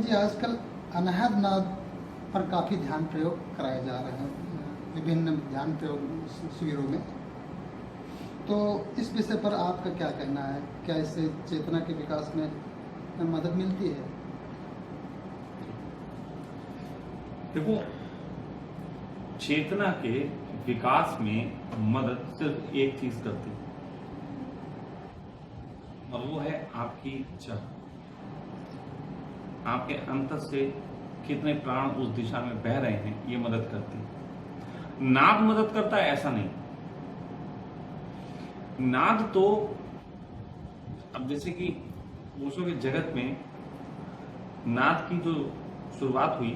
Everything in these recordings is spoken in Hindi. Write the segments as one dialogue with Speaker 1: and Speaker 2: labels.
Speaker 1: जी आजकल अनहद नाद पर काफ़ी ध्यान प्रयोग कराए जा रहे हैं विभिन्न ध्यान प्रयोग शिविरों में। तो इस विषय पर आपका क्या कहना है? क्या इससे चेतना के विकास में मदद मिलती है?
Speaker 2: देखो, चेतना के विकास में मदद सिर्फ एक चीज करती है और वो है आपकी इच्छा। आपके अंतर से कितने प्राण उस दिशा में बह रहे हैं, ये मदद करती है। नाद मदद करता है ऐसा नहीं। नाद तो अब जैसे कि ओशो के जगत में नाद की जो शुरुआत हुई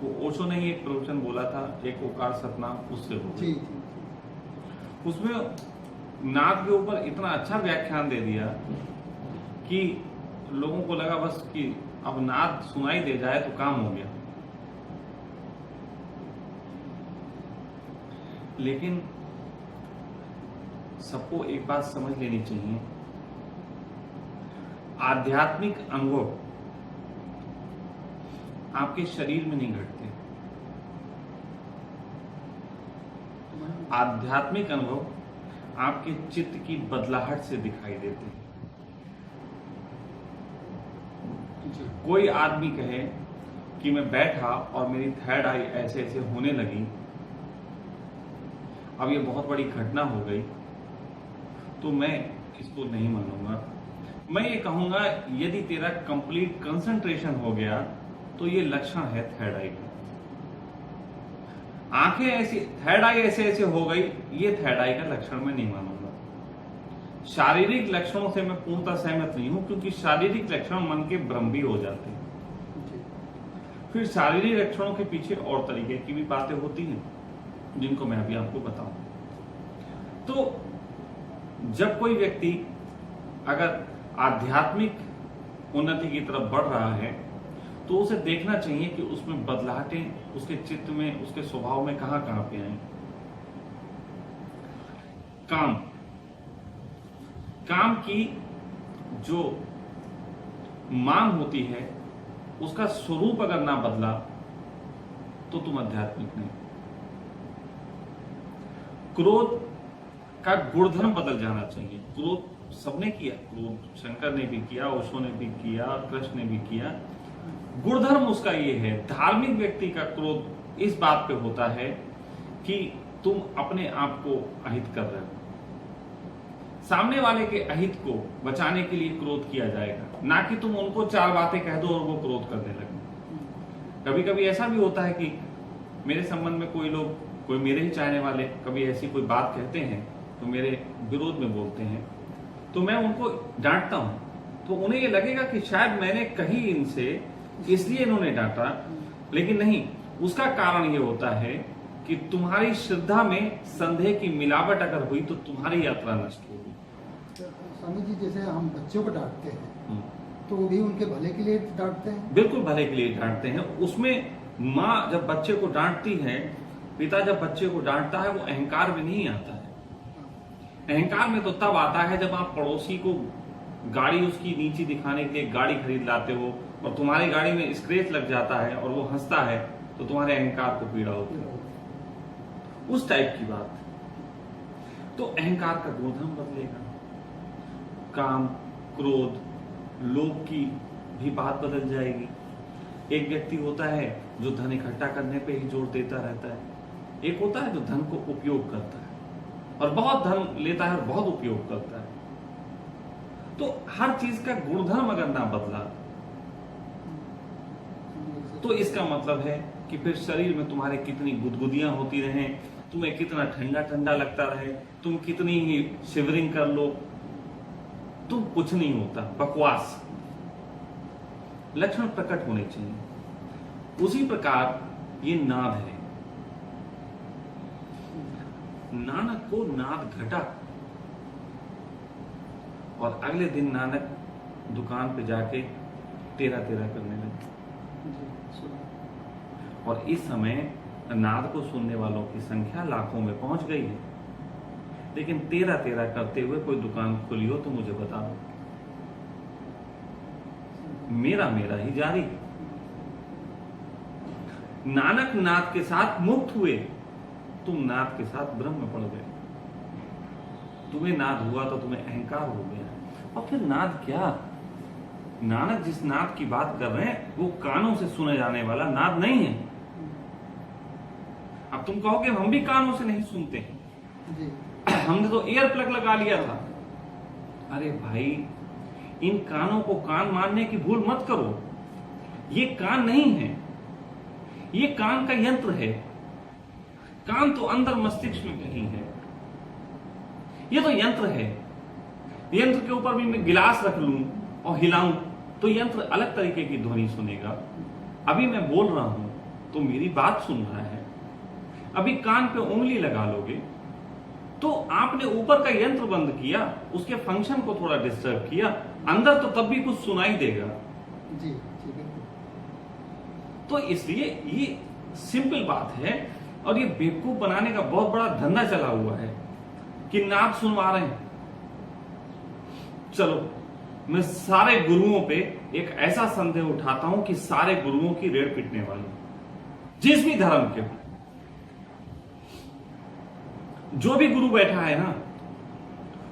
Speaker 2: वो ओशो ने ही एक प्रवचन बोला था, एक ओकार सतनाम, उससे हो गई। उसमें नाद के ऊपर इतना अच्छा व्याख्यान दे दिया कि लोगों को लगा बस कि अब नाद सुनाई दे जाए तो काम हो गया। लेकिन सबको एक बात समझ लेनी चाहिए, आध्यात्मिक अनुभव आपके शरीर में नहीं घटते। आध्यात्मिक अनुभव आपके चित्त की बदलाहट से दिखाई देते हैं। कोई आदमी कहे कि मैं बैठा और मेरी थर्ड आई ऐसे ऐसे होने लगी, अब ये बहुत बड़ी घटना हो गई, तो मैं इसको नहीं मानूंगा। मैं ये कहूंगा यदि तेरा कंप्लीट कंसंट्रेशन हो गया तो ये लक्षण है थर्ड आई का। आंखें ऐसी, थर्ड आई ऐसे ऐसे हो गई, ये थर्ड आई का लक्षण मैं नहीं मानूंगा। शारीरिक लक्षणों से मैं पूर्णतः सहमत नहीं हूं, क्योंकि शारीरिक लक्षण मन के भ्रम भी हो जाते हैं। फिर शारीरिक लक्षणों के पीछे और तरीके की भी बातें होती हैं जिनको मैं अभी आपको बताऊं। तो जब कोई व्यक्ति अगर आध्यात्मिक उन्नति की तरफ बढ़ रहा है तो उसे देखना चाहिए कि उसमें बदलाहटें उसके चित्त में, उसके स्वभाव में कहां कहां पे आए। काम की जो मांग होती है उसका स्वरूप अगर ना बदला तो तुम आध्यात्मिक नहीं। क्रोध का गुणधर्म बदल जाना चाहिए। क्रोध सबने किया, क्रोध शंकर ने भी किया, ओशो ने भी किया, कृष्ण ने भी किया। गुणधर्म उसका ये है, धार्मिक व्यक्ति का क्रोध इस बात पे होता है कि तुम अपने आप को अहित कर रहे हो। सामने वाले के अहित को बचाने के लिए क्रोध किया जाएगा, ना कि तुम उनको चार बातें कह दो और वो क्रोध करने लगे। कभी कभी ऐसा भी होता है कि मेरे संबंध में कोई लोग, कोई मेरे ही चाहने वाले कभी ऐसी कोई बात कहते हैं तो मेरे विरोध में बोलते हैं, तो मैं उनको डांटता हूं, तो उन्हें ये लगेगा कि शायद मैंने कही इनसे इसलिए इन्होंने डांटा। लेकिन नहीं, उसका कारण ये होता है कि तुम्हारी श्रद्धा में संदेह की मिलावट अगर हुई तो तुम्हारी यात्रा नष्ट होगी।
Speaker 1: स्वामी जी, जैसे हम बच्चों को डांटते हैं तो वो भी उनके भले के लिए डांटते हैं?
Speaker 2: बिल्कुल भले के लिए डांटते हैं। उसमें माँ जब बच्चे को डांटती है, पिता जब बच्चे को डांटता है, वो अहंकार में नहीं आता है। अहंकार में तो तब आता है जब आप पड़ोसी को गाड़ी उसकी नीची दिखाने के लिए गाड़ी खरीद लाते हो और तुम्हारी गाड़ी में स्क्रैच लग जाता है और वो हंसता है, तो तुम्हारे अहंकार को पीड़ा होती है। उस टाइप की बात। तो अहंकार का गुणधर्म बदलेगा। काम, क्रोध, लोभ की भी बात बदल जाएगी। एक व्यक्ति होता है जो धन इकट्ठा करने पे ही जोर देता रहता है, एक होता है जो धन को उपयोग करता है और बहुत धन लेता है और बहुत उपयोग करता है। तो हर चीज का गुणधर्म अगर ना बदला तो इसका मतलब है कि फिर शरीर में तुम्हारे कितनी गुदगुदियां होती रहें, तुम्हें कितना ठंडा ठंडा लगता रहे, तुम कितनी ही शिवरिंग कर लो, तुम कुछ नहीं होता, बकवास। लक्षण प्रकट होने चाहिए। उसी प्रकार ये नाद है। नानक को नाद घटा और अगले दिन नानक दुकान पे जाके तेरा तेरा करने लगे। और इस समय नाद को सुनने वालों की संख्या लाखों में पहुंच गई है। लेकिन तेरा तेरा करते हुए कोई दुकान खुली हो तो मुझे बता दो, मेरा मेरा ही जारी है। नानक नाद के साथ मुक्त हुए, तुम नाद के साथ ब्रह्म में पड़ गए। तुम्हें नाद हुआ तो तुम्हें अहंकार हो गया। और फिर नाद क्या? नानक जिस नाद की बात कर रहे हैं वो कानों से सुने जाने वाला नाद नहीं है। अब तुम कहोगे हम भी कानों से नहीं सुनते हैं
Speaker 1: जी।
Speaker 2: हमने तो ईयर प्लग लगा लिया था। अरे भाई, इन कानों को कान मानने की भूल मत करो। ये कान नहीं है, ये कान का यंत्र है। कान तो अंदर मस्तिष्क में कहीं है, ये तो यंत्र है। यंत्र के ऊपर भी मैं गिलास रख लूं और हिलाऊं तो यंत्र अलग तरीके की ध्वनि सुनेगा। अभी मैं बोल रहा हूं तो मेरी बात सुन रहा है। अभी कान पे उंगली लगा लोगे तो आपने ऊपर का यंत्र बंद किया, उसके फंक्शन को थोड़ा डिस्टर्ब किया, अंदर तो तब भी कुछ सुनाई देगा।
Speaker 1: जी जी बिल्कुल।
Speaker 2: तो इसलिए ये सिंपल बात है। और ये बेवकूफ बनाने का बहुत बड़ा धंधा चला हुआ है कि नाद सुनवा रहे हैं। चलो, मैं सारे गुरुओं पे एक ऐसा संदेह उठाता हूं कि सारे गुरुओं की रेड़ पिटने वाली, जिस भी धर्म के हो, जो भी गुरु बैठा है ना,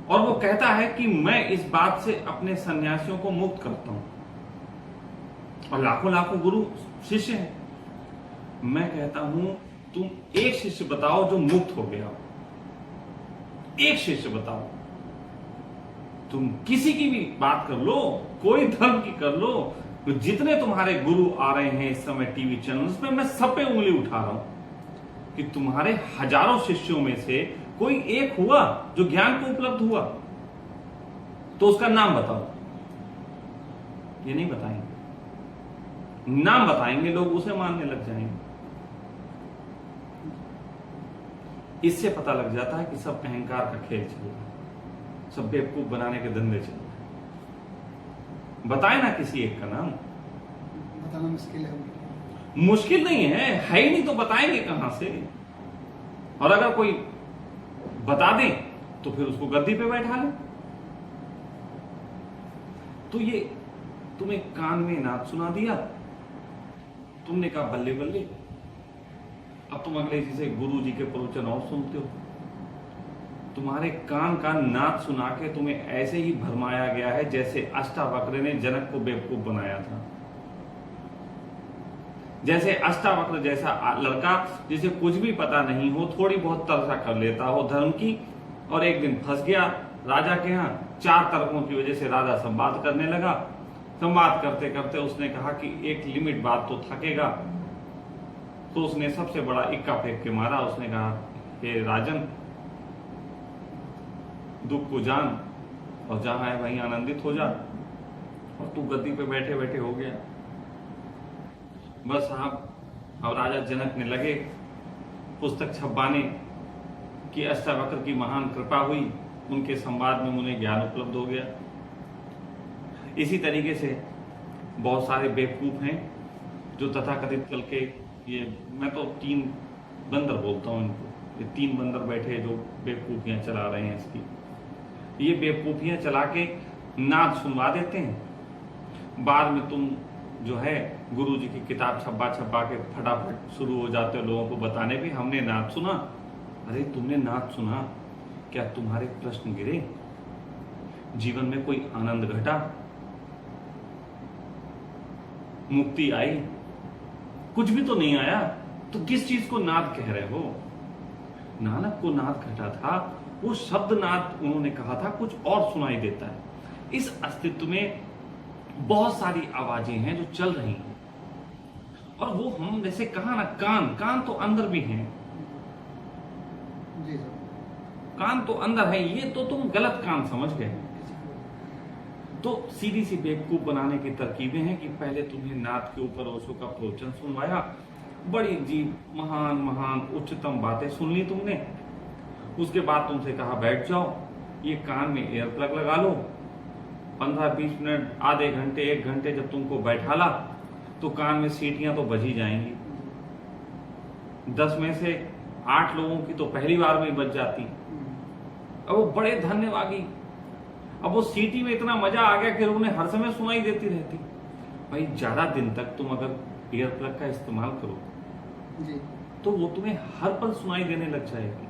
Speaker 2: और वो कहता है कि मैं इस बात से अपने सन्यासियों को मुक्त करता हूं, और लाखों लाखों गुरु शिष्य हैं, मैं कहता हूं तुम एक शिष्य बताओ जो मुक्त हो गया हो। एक शिष्य बताओ। तुम किसी की भी बात कर लो, कोई धर्म की कर लो, तो जितने तुम्हारे गुरु आ रहे हैं इस समय टीवी चैनल्स पे, मैं सब पे उंगली उठा रहा हूं कि तुम्हारे हजारों शिष्यों में से कोई एक हुआ जो ज्ञान को उपलब्ध हुआ, तो उसका नाम बताओ। ये नहीं बताएंगे। नाम बताएंगे लोग, उसे मानने लग जाएंगे। इससे पता लग जाता है कि सब अहंकार का खेल चल रहा है, सब बेवकूफ बनाने के धंधे चल रहे हैं। बताए ना किसी एक का नाम।
Speaker 1: बताना मुश्किल है।
Speaker 2: मुश्किल नहीं है ही नहीं तो बताएंगे कहां से। और अगर कोई बता दे तो फिर उसको गद्दी पे बैठा ले। तो ये तुम्हें कान में नाद सुना दिया, तुमने कहा बल्ले बल्ले। अब तुम अगले जैसे गुरु जी के प्रवचन और सुनते हो। तुम्हारे कान का नाद सुना के तुम्हें ऐसे ही भरमाया गया है जैसे अष्टावक्र ने जनक को बेवकूफ बनाया था। जैसे अष्टावक्र जैसा लड़का जिसे कुछ भी पता नहीं हो, थोड़ी बहुत तरसा कर लेता हो धर्म की, और एक दिन फंस गया राजा के यहाँ। 4 तर्कों की वजह से राजा संवाद करने लगा। संवाद करते करते उसने कहा कि एक लिमिट बाद तो थकेगा, तो उसने सबसे बड़ा इक्का फेंक के मारा। उसने कहा, हे राजन, दुख को जान और जहां है वहीं आनंदित हो जा। और तू गद्दी पे बैठे बैठे हो गया। बस साहब, अब राजा जनक ने लगे पुस्तक छपवाने कि अष्टावक्र की महान कृपा हुई, उनके संवाद में उन्हें ज्ञान उपलब्ध हो गया। इसी तरीके से बहुत सारे बेवकूफ हैं जो तथाकथित कल के, ये मैं तो 3 बंदर बोलता हूं इनको, ये 3 बंदर बैठे जो बेवकूफियां चला रहे हैं इसकी। ये बेवकूफियां चला के नाद सुनवा देते हैं। बाद में तुम जो है गुरु जी की किताब छपा के फटाफट शुरू हो जाते हो लोगों को बताने भी, हमने नाद सुना। अरे तुमने नाद सुना, क्या तुम्हारे प्रश्न गिरे? जीवन में कोई आनंद घटा? मुक्ति आई? कुछ भी तो नहीं आया। तो किस चीज को नाद कह रहे हो? नानक को नाद घटा था, वो शब्द नाद उन्होंने कहा था, कुछ और सुनाई देता है। इस अस्तित्व में बहुत सारी आवाजें हैं जो चल रही हैं, और वो हम जैसे कहा ना, कान तो अंदर भी हैं।
Speaker 1: जी
Speaker 2: कान तो अंदर है, ये तो तुम गलत कान समझ गए। तो सीधी सी बेवकूफ बनाने की तरकीबें हैं कि पहले तुम्हें नाद के ऊपर ओशो का प्रवचन सुनवाया, बड़ी अजीब महान महान उच्चतम बातें सुन ली तुमने। उसके बाद तुमसे कहा बैठ जाओ, ये कान में एयर प्लग लगा लो। 15-20 मिनट, आधे घंटे, 1 घंटे जब तुमको बैठाला तो कान में सीटियां तो बज ही जाएंगी। 10 में से 8 लोगों की तो पहली बार में बज जाती। अब वो बड़े धन्यवादी, अब वो सीटी में इतना मजा आ गया कि उन्हें हर समय सुनाई देती रहती। भाई ज्यादा दिन तक तुम अगर ईयर प्लग का इस्तेमाल करो
Speaker 1: जी।
Speaker 2: तो वो तुम्हें हर पल सुनाई देने लग जाएगी।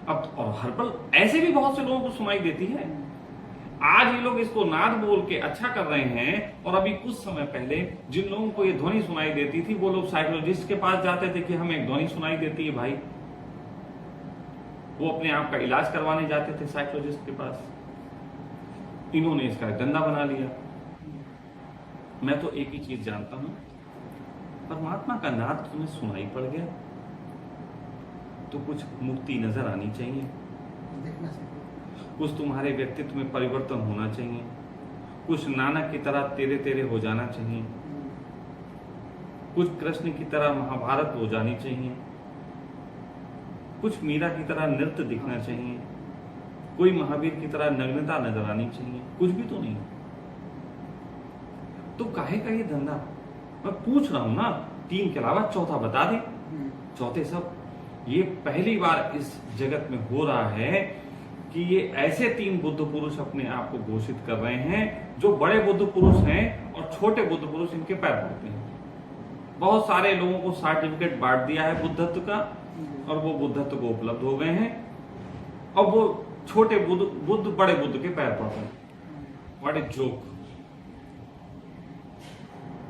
Speaker 2: अब और हर पल ऐसे भी बहुत से लोगों को सुनाई देती है। आज ये लोग इसको नाद बोल के अच्छा कर रहे हैं, और अभी कुछ समय पहले जिन लोगों को ये ध्वनि सुनाई देती थी वो लोग साइकोलॉजिस्ट के पास जाते थे कि हमें एक ध्वनि सुनाई देती है भाई। वो अपने आप का इलाज करवाने जाते थे साइकोलॉजिस्ट के पास। इन्होंने इसका धंधा बना लिया। मैं तो एक ही चीज जानता हूं, परमात्मा का नाद तुम्हें सुनाई पड़ गया तो कुछ मुक्ति नजर आनी चाहिए,
Speaker 1: देखना चाहिए।
Speaker 2: कुछ तुम्हारे व्यक्तित्व में परिवर्तन होना चाहिए, कुछ नानक की तरह तेरे तेरे हो जाना चाहिए, कुछ कृष्ण की तरह महाभारत हो जानी चाहिए, कुछ मीरा की तरह नृत्य दिखना चाहिए, कोई महावीर की तरह नग्नता नजर आनी चाहिए। कुछ भी तो नहीं। तो काहे का ये धंधा? मैं पूछ रहा हूं ना, 3 के अलावा चौथा बता दे। चौथे सब ये पहली बार इस जगत में हो रहा है कि ये ऐसे 3 बुद्ध पुरुष अपने आप को घोषित कर रहे हैं जो बड़े बुद्ध पुरुष हैं और छोटे बुद्ध पुरुष इनके पैर पड़ते हैं। बहुत सारे लोगों को सर्टिफिकेट बांट दिया है बुद्धत्व का, और वो बुद्धत्व को उपलब्ध हो गए हैं। अब वो छोटे बुद्ध बड़े बुद्ध के पैर पड़ रहे हैं। What a joke!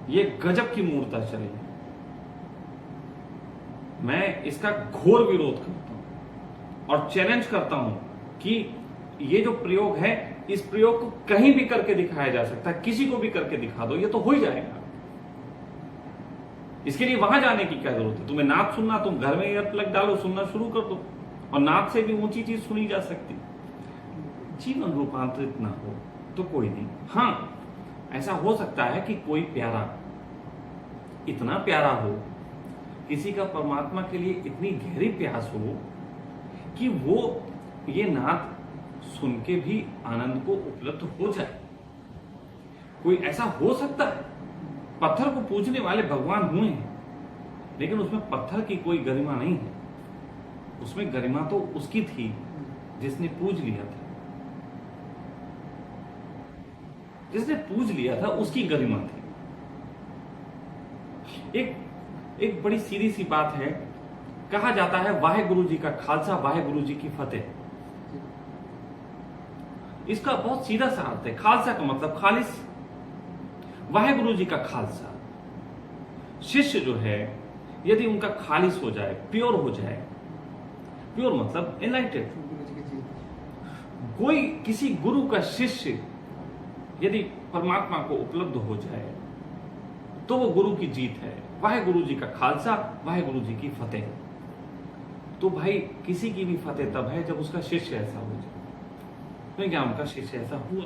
Speaker 2: ये गजब की मूर्ता चली। मैं इसका घोर विरोध करता हूं और चैलेंज करता हूं कि ये जो प्रयोग है, इस प्रयोग को कहीं भी करके दिखाया जा सकता है। किसी को भी करके दिखा दो, ये तो हो ही जाएगा। इसके लिए वहां जाने की क्या जरूरत है? तुम्हें नाद सुनना, तुम घर में ईयर प्लग डालो, सुनना शुरू कर दो, और नाद से भी ऊंची चीज सुनी जा सकती। जीवन रूपांतरित ना हो तो कोई नहीं। हाँ, ऐसा हो सकता है कि कोई प्यारा, इतना प्यारा हो, किसी का परमात्मा के लिए इतनी गहरी प्यास हो कि वो ये नाद सुन के भी आनंद को उपलब्ध हो जाए। कोई ऐसा हो सकता है। पत्थर को पूजने वाले भगवान हुए हैं, लेकिन उसमें पत्थर की कोई गरिमा नहीं है। उसमें गरिमा तो उसकी थी जिसने पूज लिया था। जिसने पूज लिया था उसकी गरिमा थी। एक बड़ी सीधी सी बात है, कहा जाता है वाहेगुरु जी का खालसा, वाहेगुरु जी की फतेह। इसका बहुत सीधा सा अर्थ है। खालसा का मतलब खालिस, वाहेगुरु जी का खालसा। शिष्य जो है, यदि उनका खालिस हो जाए, प्योर हो जाए, प्योर मतलब एनलाइटेड, कोई किसी गुरु का शिष्य यदि परमात्मा को उपलब्ध हो जाए तो वो गुरु की जीत है। वाहेगुरु जी का खालसा, वाहेगुरु जी की फतेह। तो भाई किसी की भी फतेह तब है जब उसका शिष्य ऐसा हो जाए। तो क्या उनका शिष्य ऐसा हुआ?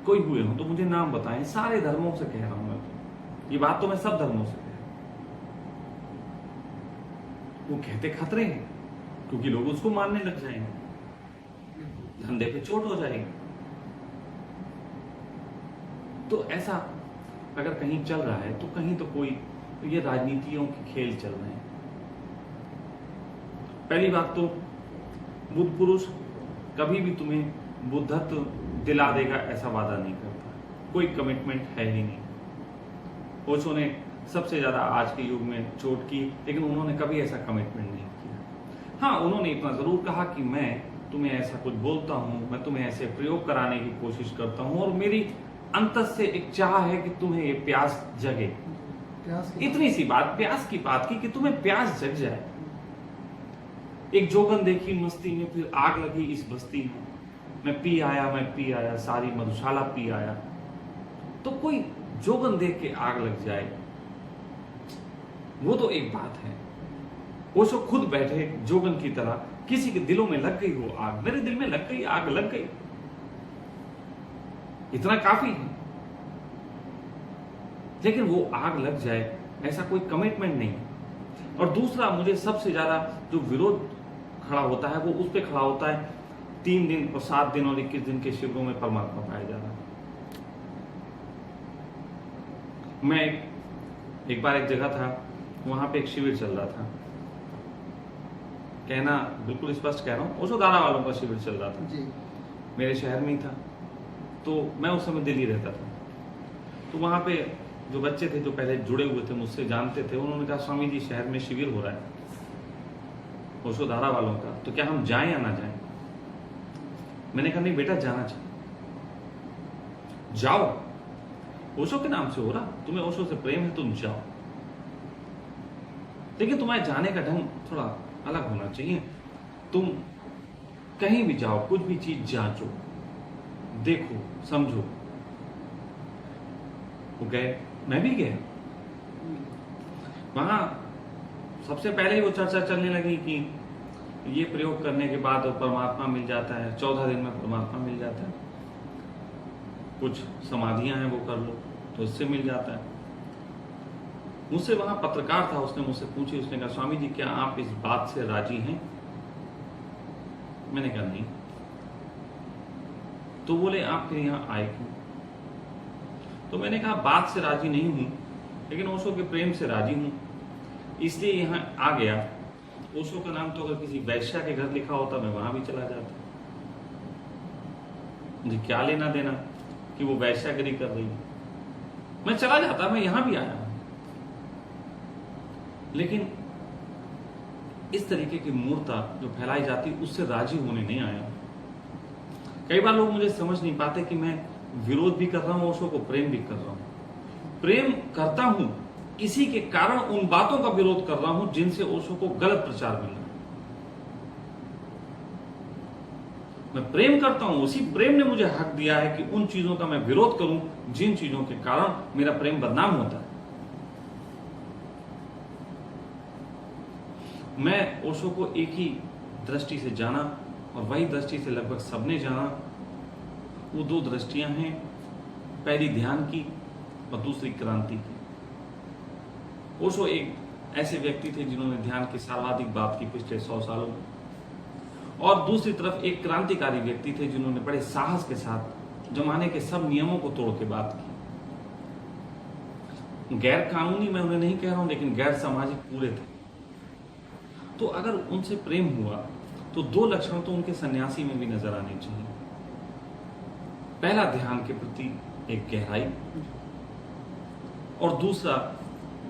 Speaker 2: कोई हुए हो तो मुझे नाम बताएं। सारे धर्मों से कह रहा हूं मैं, ये बात तो मैं सब धर्मों से कह रहा हूं। वो कहते खतरे हैं क्योंकि लोग उसको मानने लग जाएंगे, धंधे पे चोट हो जाएगी। तो ऐसा अगर कहीं चल रहा है तो कहीं तो कोई, तो ये राजनीतियों के खेल चल रहे हैं। पहली बात तो बुद्ध पुरुष कभी भी तुम्हें बुद्धत्व दिला देगा ऐसा वादा नहीं करता। कोई कमिटमेंट है ही नहीं। ओशो ने सबसे ज्यादा आज के युग में चोट की, लेकिन उन्होंने कभी ऐसा कमिटमेंट नहीं किया। हाँ, उन्होंने इतना जरूर कहा कि मैं तुम्हें ऐसा कुछ बोलता हूं, मैं तुम्हें ऐसे प्रयोग कराने की कोशिश करता हूं, और मेरी अंतर से एक चाह है कि तुम्हें ये प्यास जगे। इतनी सी बात, प्यास की बात की कि तुम्हें प्यास जग जाए। एक जोगन देखी मस्ती में, फिर आग लगी इस बस्ती में, मैं पी आया, सारी मधुशाला पी आया। तो कोई जोगन देख के आग लग जाए, वो तो एक बात है। ओशो खुद बैठे जोगन की तरह, किसी के दिलों में लग गई वो आग, मेरे दिल में लग गई आग, लग गई, इतना काफी है। लेकिन वो आग लग जाए ऐसा कोई कमिटमेंट नहीं है। और दूसरा, मुझे सबसे ज्यादा जो विरोध खड़ा होता है वो उस पे खड़ा होता है 3 दिन और 7 दिन और 21 दिन के शिविरों में परमात्मा पाया जा रहा है। मैं एक बार एक जगह था, वहां पे एक शिविर चल रहा था। कहना बिल्कुल स्पष्ट कह रहा हूँ, ओशोधारा वालों का शिविर चल रहा था जी। मेरे शहर में ही था, तो मैं उस समय दिल्ली रहता था। तो वहां पे जो बच्चे थे जो पहले जुड़े हुए थे मुझसे जानते थे, उन्होंने कहा स्वामी जी शहर में शिविर हो रहा है ओशो धारा वालों का, तो क्या हम जाएं या ना जाएं? मैंने कहा नहीं बेटा जाना चाहिए, जाओ, ओशो के नाम से हो रहा, तुम्हें ओशो से प्रेम है तुम जाओ, लेकिन तुम्हारे जाने का ढंग थोड़ा अलग होना चाहिए। तुम कहीं भी जाओ, कुछ भी चीज जांचो, देखो, समझो। वो गए, मैं भी गया। वहां सबसे पहले ही वो चर्चा चलने लगी कि ये प्रयोग करने के बाद परमात्मा मिल जाता है, 14 दिन में परमात्मा मिल जाता है, कुछ समाधियां हैं वो कर लो तो इससे मिल जाता है। मुझसे वहां पत्रकार था, उसने मुझसे पूछी, उसने कहा स्वामी जी क्या आप इस बात से राजी हैं? मैंने कहा नहीं। तो बोले आप फिर यहां आए क्यों? तो मैंने कहा बात से राजी नहीं हूं, लेकिन ओशो के प्रेम से राजी हूं, इसलिए यहां आ गया। ओशो का नाम तो अगर किसी वैश्या के घर लिखा होता मैं वहां भी चला जाता, मुझे क्या लेना देना कि वो वैश्यागिरी कर रही है, मैं चला जाता, मैं यहां भी आया। लेकिन इस तरीके की मूर्ता जो फैलाई जाती उससे राजी होने नहीं आया। कई बार लोग मुझे समझ नहीं पाते कि मैं विरोध भी कर रहा हूं ओशो को, प्रेम भी कर रहा हूं। प्रेम करता हूं, इसी के कारण उन बातों का विरोध कर रहा हूं जिनसे ओशो को गलत प्रचार मिल रहा है। मैं प्रेम करता हूं, उसी प्रेम ने मुझे हक दिया है कि उन चीजों का मैं विरोध करूं जिन चीजों के कारण मेरा प्रेम बदनाम होता है। मैं ओशो को एक ही दृष्टि से जाना और वही दृष्टि से लगभग सबने जाना। वो दो दृष्टियां हैं, पहली ध्यान की और दूसरी क्रांति की। ओशो एक ऐसे व्यक्ति थे जिन्होंने ध्यान की सर्वाधिक बात की पिछले 100 सालों में, और दूसरी तरफ एक क्रांतिकारी व्यक्ति थे जिन्होंने बड़े साहस के साथ जमाने के सब नियमों को तोड़ के बात की। गैर कानूनी मैं उन्हें नहीं कह रहा हूं, लेकिन गैर सामाजिक पूरे थे। तो अगर उनसे प्रेम हुआ तो दो लक्षण तो उनके सन्यासी में भी नजर आने चाहिए। पहला ध्यान के प्रति एक गहराई, और दूसरा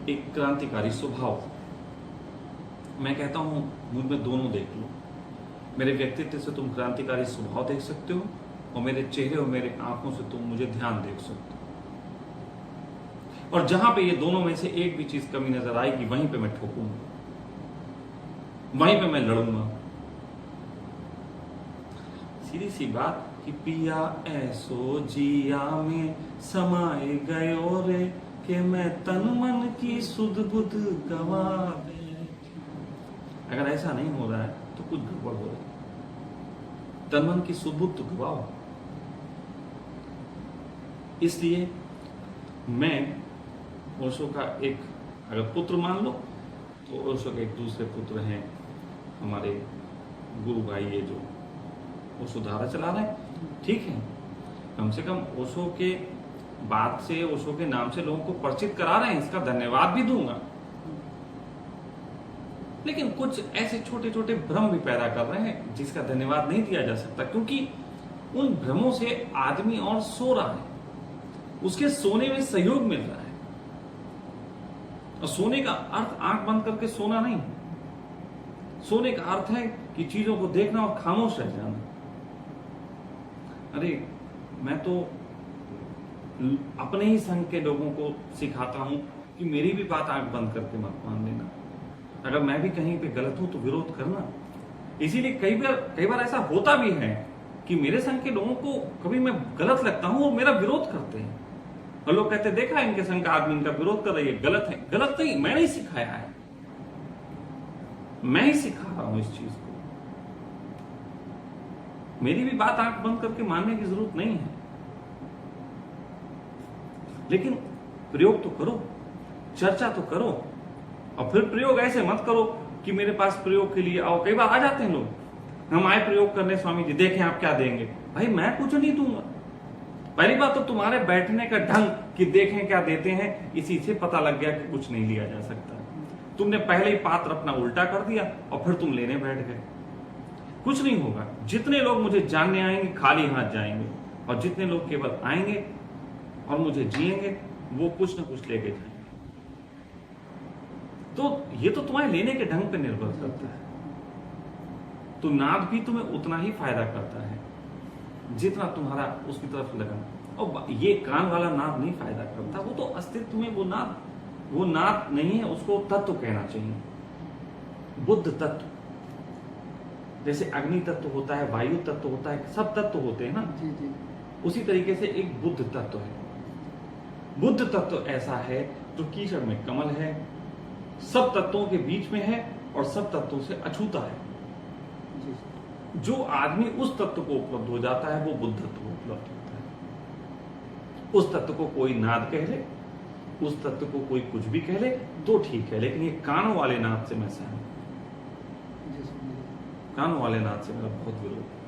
Speaker 2: एक क्रांतिकारी स्वभाव। मैं कहता हूं मुझ में दोनों देख लो। मेरे व्यक्तित्व से तुम क्रांतिकारी स्वभाव देख सकते हो, और मेरे चेहरे और मेरे आंखों से तुम मुझे ध्यान देख सकते हो। और जहां पे ये दोनों में से एक भी चीज कमी नजर आएगी वहीं पे मैं ठोकूंगा, वहीं पे मैं लड़ूंगा। सीधी सी बात कि पिया ऐसो जिया में समाए गयो रे, कि मैं तन मन की सुध बुध गवा दे। अगर ऐसा नहीं हो रहा है तो कुछ गड़बड़ हो रही है। तन मन की सुध बुध तो गवाओ। इसलिए मैं ओशो का एक अगर पुत्र मान लो तो ओशो के एक दूसरे पुत्र हैं हमारे गुरु भाई, ये जो ओशो धारा चला रहे हैं, ठीक है, कम से कम ओशो के बात से, ओशो के नाम से लोगों को परिचित करा रहे हैं, इसका धन्यवाद भी दूंगा। लेकिन कुछ ऐसे छोटे छोटे भ्रम भी पैदा कर रहे हैं जिसका धन्यवाद नहीं दिया जा सकता, क्योंकि उन भ्रमों से आदमी और सो रहा है, उसके सोने में सहयोग मिल रहा है। और सोने का अर्थ आंख बंद करके सोना नहीं, सोने का अर्थ है कि चीजों को देखना और खामोश रह जाना। अरे मैं तो अपने ही संघ के लोगों को सिखाता हूं कि मेरी भी बात आंख बंद करके मत मान लेना। अगर मैं भी कहीं पे गलत हूं तो विरोध करना। इसीलिए कई बार ऐसा होता भी है कि मेरे संघ के लोगों को कभी मैं गलत लगता हूं और मेरा विरोध करते हैं, और लोग कहते हैं देखा इनके संघ का आदमी इनका विरोध कर रही है, गलत है। गलत नहीं, मैंने ही सिखाया है, मैं ही सिखा रहा हूं इस चीज को। मेरी भी बात आंख बंद करके मानने की जरूरत नहीं है, लेकिन प्रयोग तो करो, चर्चा तो करो। और फिर प्रयोग ऐसे मत करो कि मेरे पास प्रयोग के लिए आओ। कई बार आ जाते हैं लोग, हम आए प्रयोग करने, स्वामी जी देखें आप क्या देंगे। भाई मैं कुछ नहीं दूंगा। पहली बात तो तुम्हारे बैठने का ढंग कि देखें क्या देते हैं, इसी से पता लग गया कि कुछ नहीं लिया जा सकता। तुमने पहले ही पात्र अपना उल्टा कर दिया और फिर तुम लेने बैठ गए। कुछ नहीं होगा। जितने लोग मुझे जानने आएंगे खाली हाथ जाएंगे, और जितने लोग केवल आएंगे और मुझे जिएंगे वो कुछ ना कुछ लेके जाएंगे। तो ये तो तुम्हारे लेने के ढंग पे निर्भर करता है। तो नाद भी तुम्हें उतना ही फायदा करता है जितना तुम्हारा उसकी तरफ लगन। और ये कान वाला नाद नहीं फायदा करता, वो तो अस्तित्व में वो नाद नहीं है, उसको तत्व कहना चाहिए। बुद्ध तत्व, जैसे अग्नि तत्व होता है, वायु तत्व होता है, सब तत्व होते हैं ना,
Speaker 1: जी जी।
Speaker 2: उसी तरीके से एक बुद्ध तत्व है। बुद्ध तत्व ऐसा है जो कीचड़ में कमल है, सब तत्वों के बीच में है और सब तत्वों से अछूता है।
Speaker 1: जी।
Speaker 2: जो आदमी उस तत्व को उपलब्ध हो जाता है वो बुद्ध तत्व को उपलब्ध होता है। उस तत्व को कोई नाद कह ले, उस तत्व को कोई कुछ भी कह ले तो ठीक है, लेकिन ये कानों वाले नाद से मैं सहमत,
Speaker 1: जी।
Speaker 2: कानों वाले नाद से मेरा बहुत विरोध है।